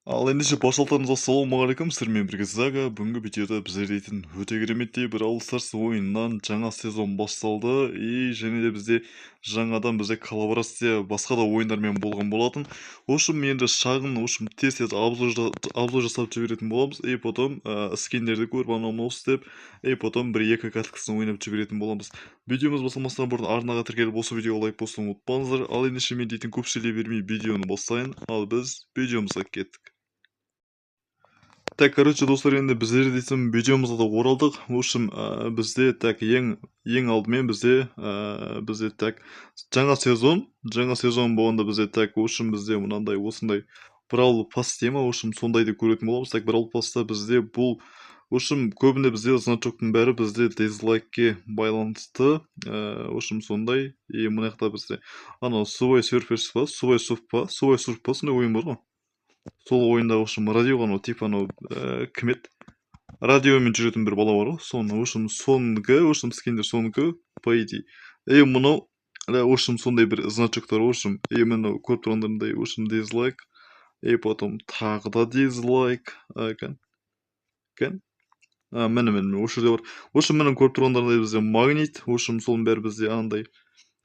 Ал ендеше басшылықтарымыз ассалаумағалейкум, сіздермен бірге Зага. Бүгінгі видеода біздер дейтін өте кереметтей бір Brawl Stars ойынынан жаңа сезон басталды және де бізде жаңадан коллаборация басқа да ойындармен болған болатын. В общем, енді шағын тез обзор жасап жіберетін боламыз, потом скиндерді көріп анау істеп, потом бір-екі каткасын ойнап жіберетін боламыз. Видеомыз бастамастан бұрын арнаға тіркеліп осы видеоға лайк басуды ұмытпаңыздар. Ал ендеше мен дейтін көп сөйлей бермей видеоны бастайын, ал біз видеомызға кеттік. Так, короче, достар, енді біздер дейтін видеомызға да оралдық. В общем, бізде ең алдымен бізде жаңа сезон болғанда бізде в общем, бізде мынандай осындай Brawl Pass тема, в общем, сондайды көретін боламыз. Brawl Pass'та бізде бұл, в общем, көбінде бізде значоктың бәрі бізде дизлайкке байланысты, в общем, сондай. И мына жақта бізде анау Subway Surfers па, Subway Surf па, сондай ойын бар ғой. Сол ойында, в общем, радиоға типа кім еді? Радиомен жүретін бір бала бар ғой, в общем, скиндер соныкі, по идее. Мынау, в общем, сондай бір значоктар, в общем, мынау көріп тұрғандарындай, в общем, дизлайк, потом тағы да дизлайк, міне, осы жерде бар. В общем, міне көріп тұрғандарындай бізде магнит, в общем, соның бәрі бізде анандай,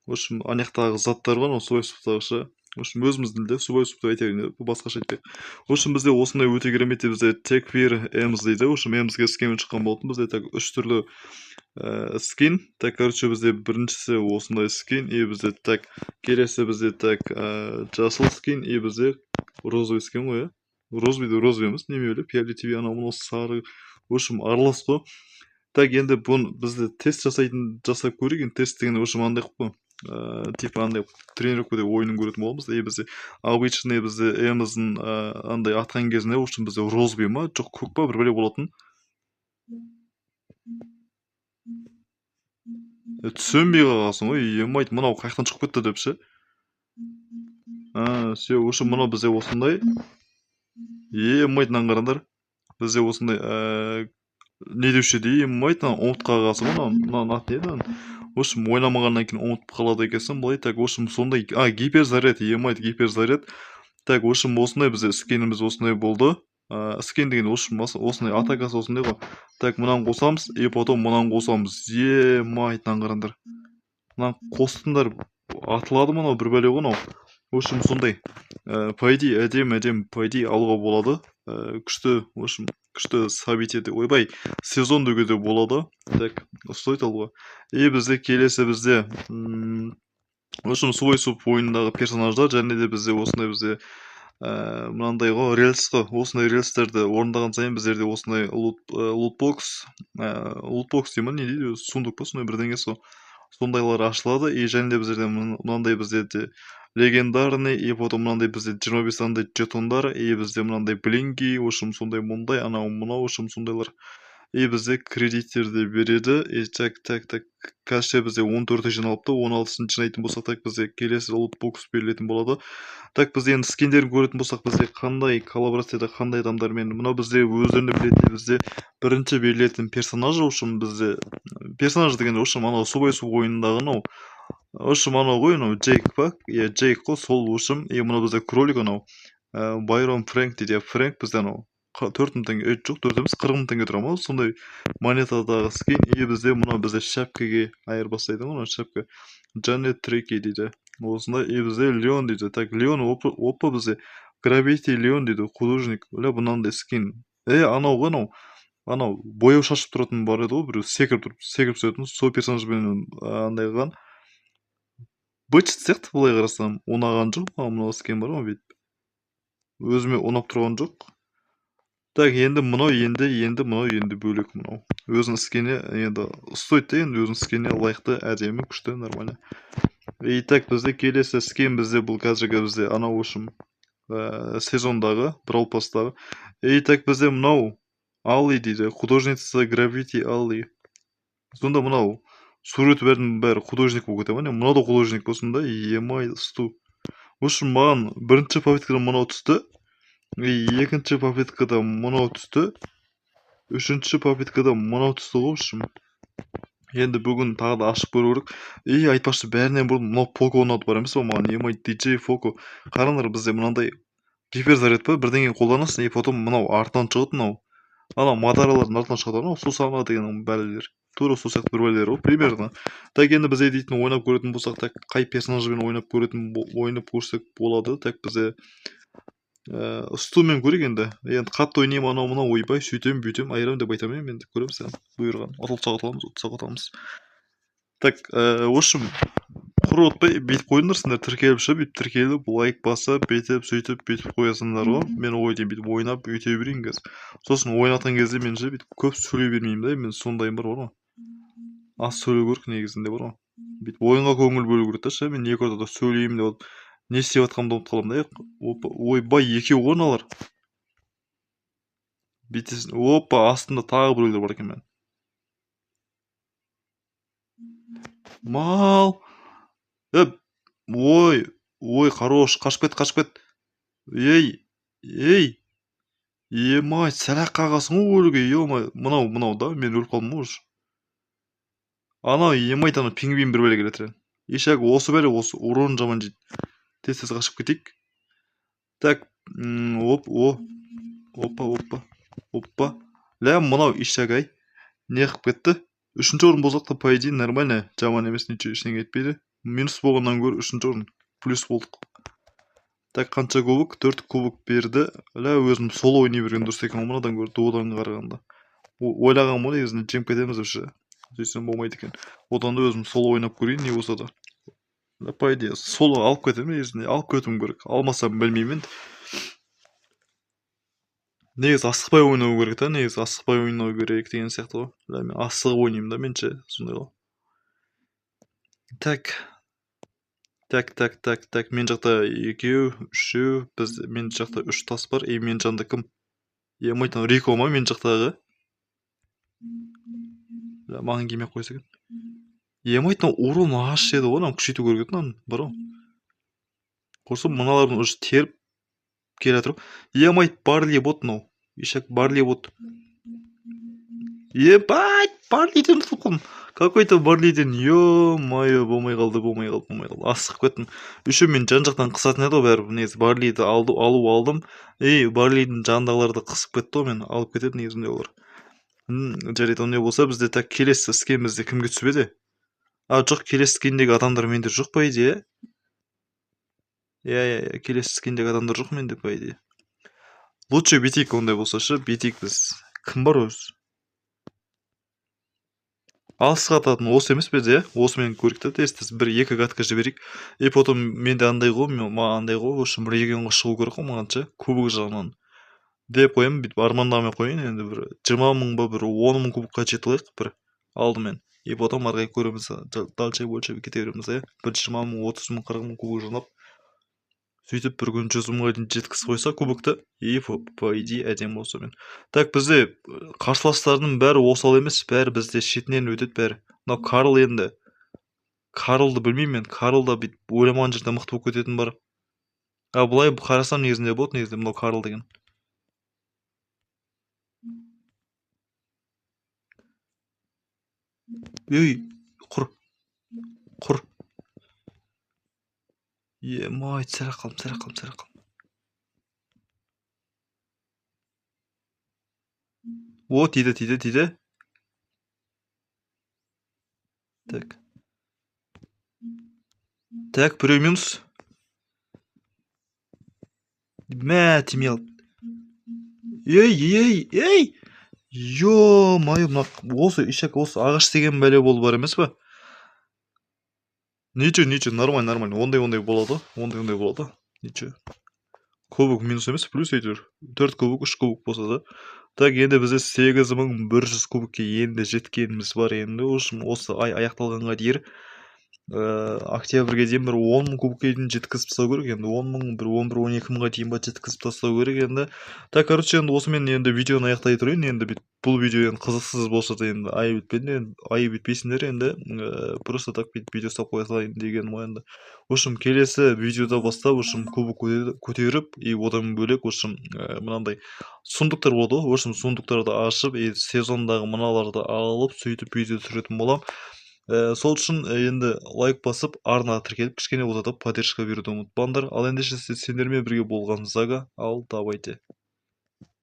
в общем, анаяқтағы заттар ғой, Субайсуптағыша. В общем, өзіміздің тілде Субайсупты айтайын, басқаша айтпайық. В общем, бізде осындай өте керемет бізде Tekfir Ems дейді. В общем, Emsге скин шыққан болатын. Бізде үш түрлі скин. Короче, бізде біріншісі осындай скин, бізде келесі бізде жасыл скин, бізде розовый скин ғой, розовый емес, неме өлі, пиали тиви, анау сары, в общем, аралас қой. Енді бұны бізде тест жасап көрейік. Тест деген, в общем, андай қой, типа андай тренировкада ойынын көретін боламыз. Бізде обычный бізде Эміздің андай атқан кезінде, в общем, бізде розовый ма, жоқ көк па, бір бәле болатын. Түсінбей қалғансың ғой, емайт, мынау қаяқтан шығып кетті деп ше. Все, в общем, мынау бізде осындай. Емайтынан қарандар. Бізде осындай не деуші дей, емайтынан ұмытқа қалғансың ғой, мынау ат еді. В общем, ойнамағаннан кейін ұмытып қалады екенсің, былай. В общем, сондай, гиперзаряд, емайт гиперзаряд. В общем, осындай бізде скиніміз осындай болды. Скин деген, в общем, осындай атакасы осындай ғой. Мынаны қосамыз, потом мынаны қосамыз. Емайтынан қарандар. Мынаны қостыңдар, атылады мынау бір бәле ғой. В общем, сондай. По идее, әдем, по идее, алуға болады. Күшті, в общем, күшті событие, ойбай, сезон дөгеде болады. Стоит алуға. Бізде келесі бізде, в общем, Subway ойындағы персонаждар, және де бізде осындай мынандай ғой, релс қой. Осындай релстерді орындаған сайын біздерде осындай лутбокс дейма, не дейді, сундук па, сондай бірдеңесі ғой. Сондайлар ашылады, және де біздерде мынандай біздерде легендарный, потом мынандай бізде 25 андай жетондар, бізде мынандай блинги, в общем, сондай мұндай, анау мынау, в общем, сондайлар. Бізде кредиттерді береді. Қазір бізде 14-ті жиналыпты, 16-сын жинайтын болсақ, бізде келесі лутбокс берілетін болады. Бізде енді скиндерін көретін болсақ, бізде қандай коллаборацияда қандай адамдармен, мынау бізде өздеріне білетін, бізде бірінші берілетін персонаж, в общем, бізде персонаж деген, в общем, анау Subway ойындағы, в общем, анау ғой, Джейк па? Джейк қой, сол, в общем, мынау бізде кролик, анау Байрон Фрэнк дейді. Фрэнк бізде анау 4 мың теңге, жоқ, 4 емес, 40 мың теңге тұра ма, сондай монетадағы скин. Бізде мынау бізде шапкаге айырбастайды, мынау шапка. Джанет Треки дейді. Осындай, бізде Леон дейді. Леон, опа, бізде Gravity Леон дейді, художник. Бұнандай скин. Анау ғой, анау бояу шашып тұратын бар еді ғой, біреу секіріп түсетін, сол персонажбен андай қылған. Бычыт сияқты, былай қарасам, ұнаған жоқ, мынау скин бар ғой, өзіме ұнап тұрған жоқ. Енді мынау енді бөлек мынау. Өзінің скине енді стоит та, енді өзінің скине лайықты, әдемі, күшті, нормально. Бізде келесі скин бізде бұл қазіргі бізде анау үшін сезондағы, Brawl Pass'тағы. Бізде мынау Алли дейді, художница Gravity Алли. Сонда мынау суреті бәрі художник болып кете ма? Мынау да художник болсында, емай сту. В общем, маған бірінші попыткадан мынау түсті. Екінші попыткада мынау түсті. Үшінші попыткада мынау түсті ғой, в общем. Енді бүгін тағы да ашып көру керек. Айтпақшы, бәрінен бұрын мынау Поко ұнады бар емес па маған, емай DJ Поко. Қараңдар, бізде мынандай гиперзаряд па бірдеңе қолданасың, и потом мынау артынан шығады мынау. Ана Мадаралардың артынан шығады анау Сусана деген бәлелер. Тура сол сияқты бір бәлелер ғой, примерно. Так енді біз дейтін ойнап көретін болсақ, так қай персонажбен ойнап көрсек болады. Так бізде стумен көрейік енді. Енді қатты ойнаймын анау мынау ойбай сөйтем бүйтем айырам деп айта алмаймын, енді көреміз саған бұйырған. Ұтылсақ ұтыламыз, ұтсақ ұтамыз. Так, в общем, құр ұтпай бүйтіп қойыңдарсыңдар, тіркеліп шығып, бүйтіп тіркеліп, лайк басып, бүйтіп сөйтіп бүйтіп қоясыңдар ғой. Мен ой деймін, бүйтіп ойнап өте берейін қазір. Сосын ойнатқан кезде мен же бүйтіп көп сөйлей бермеймін да, мен сондайым бар ғой. Аз сөйлеу керек негізінде бар ғой. Бүйтіп ойынға көңіл бөлу керек та ше, мен екі ортада сөйлеймін деп не істеп жатқанымды ұмытып қаламын да. Ойбай, екеу ғой мыналар. Бүйтесің, опа, астында тағы біреулер бар екен мен. Мал. Ой, хорош, қашып кет. Ей. Емай, сәлақ қағасың ғой өліге, емай. Мынау да, мен өліп қалдым ғой уже. Анау емайт ана пингвин бір бәле келетірен. Ешак осы бәле осы урон жаман жейді. Тез қашып кетейік. Так, опа. Ля, мынау ешак ай. Не қып кетті? Үшінші орын болсақ та, по идее, нормально. Жаман емес, ничего ештеңе етпейді. Минус болғаннан гөрі үшінші орын. Плюс болдық. Так, қанша кубок? 4 кубок берді. Ля, өзім соло ойнай берген дұрыс екен, мынадан гөрі дуодан қарағанда. Ойлағам ғой негізінде жеңіп кетеміз деп ше. Сөйтсем болмайды екен. Одан да өзім соло ойнап көрейін, не болса да. По идее, соло алып кетемін негізінде, алып кетуім керек. Алмасам білмеймін. Негізі асықпай ойнау керек та, негізі асықпай ойнау керек деген сияқты ғой. Мен асығып ойнаймын да, менше сондай ғой. Так, мен жақта екеу, үшеу, мен жақта 3 тас бар, мен жанында кім? Емайтын Рико ма мен жақтағы? Маған келмей қойса екен. Емайтын урон аш еді ғой, күшейту керек еді бар ғой. Құрсын мыналардың уже теріп келе жатыр. Емайт Барли бот мынау. Ешак Барли бот. Ебать, Барлиден ұтылып қалдым. Какой-то Барлиден, ё-моё, болмай қалды. Асығып кеттім. Үшеу мен жан жақтан қысатын еді ғой бәрі. Негізі Барлиді алдым. Барлидің жанындағыларды қысып кетті ғой, мен алып кетеді негізінде олар. Жарайды, не болса бізде так келесі скенімізде кімге түспеді? Жоқ, келесі скендегі адамдар менде жоқ по идее. Келесі скендегі адамдар жоқ менде по идее. Лучше битейік ондай болса ше, битейік біз. Кім бар өзі? Алысқа ататын осы емес пе де? Осымен көрік та тез бір-екі катка жіберейік. И потом менде андай ғой, в общем, бір регионға шығу керек қой маған ше, кубок жағынан. Деп қоямын, бүйтіп армандамай қойын, енді бір 20 мың ба, бір 10 мың кубокқа жетіп алайық бір алдымен. И потом арғай көреміз, дальше больше кете береміз, бір 20 мың, 30 мың, 40 мың кубок жинап, сөйтіп бір күн 100 мыңға дейін жеткізіп қойса кубокты, и по идее әдемі болса мен. Так, бізде қарсыластардың бәрі осал емес, бәрі бізде шетінен өтеді бәрі. Мынау Карл енді. Карлды білмеймін мен, Карл да бүйтіп ойламаған жерде мықты болып кететін бар. Бұлай қарасам негізінде болады, негізінде мынау Карл деген. Құр. Емай, сәрақ қалым. О, тиді. Так, біреу минус. Мә, тимей алды. Ей! Ё-майы, осы ешак, осы ағаш деген бәле болды бар емес па? Ничего, нормально. Ондай болады. Ничего. Кубок минус емес, плюс әйтеуір. 4 кубок, 3 кубок болса да. Так, енді бізде 8100 кубокке енді жеткеніміз бар енді. Осы ай аяқталғанға дейін октябрьге дейін бір 10 мың кубокке дейін жеткізіп тастау керек енді. 10 мың, бір 11-12 мыңға дейін ба жеткізіп тастау керек енді. Так, короче, енді осымен енді видеоны аяқтай тұрайын. Енді бұл видео енді қызықсыз болса да енді айып етпейсіңдер енді. Просто так видео ұстап қоя салайын дегенім ғой енді. В общем, келесі видеода бастап, кубок көтеріп, и одан бөлек, мынандай сундуктар болады ғой. Сундуктарды ашып, сезондағы мыналарды алып, сөйтіп видео түсіретін болам. Сол үшін енді лайк басып арнаға тіркеліп кішкене болса да поддержка беруді ұмытпаңдар. Ал ендеше сендермен бірге болғанымызға ал давайте.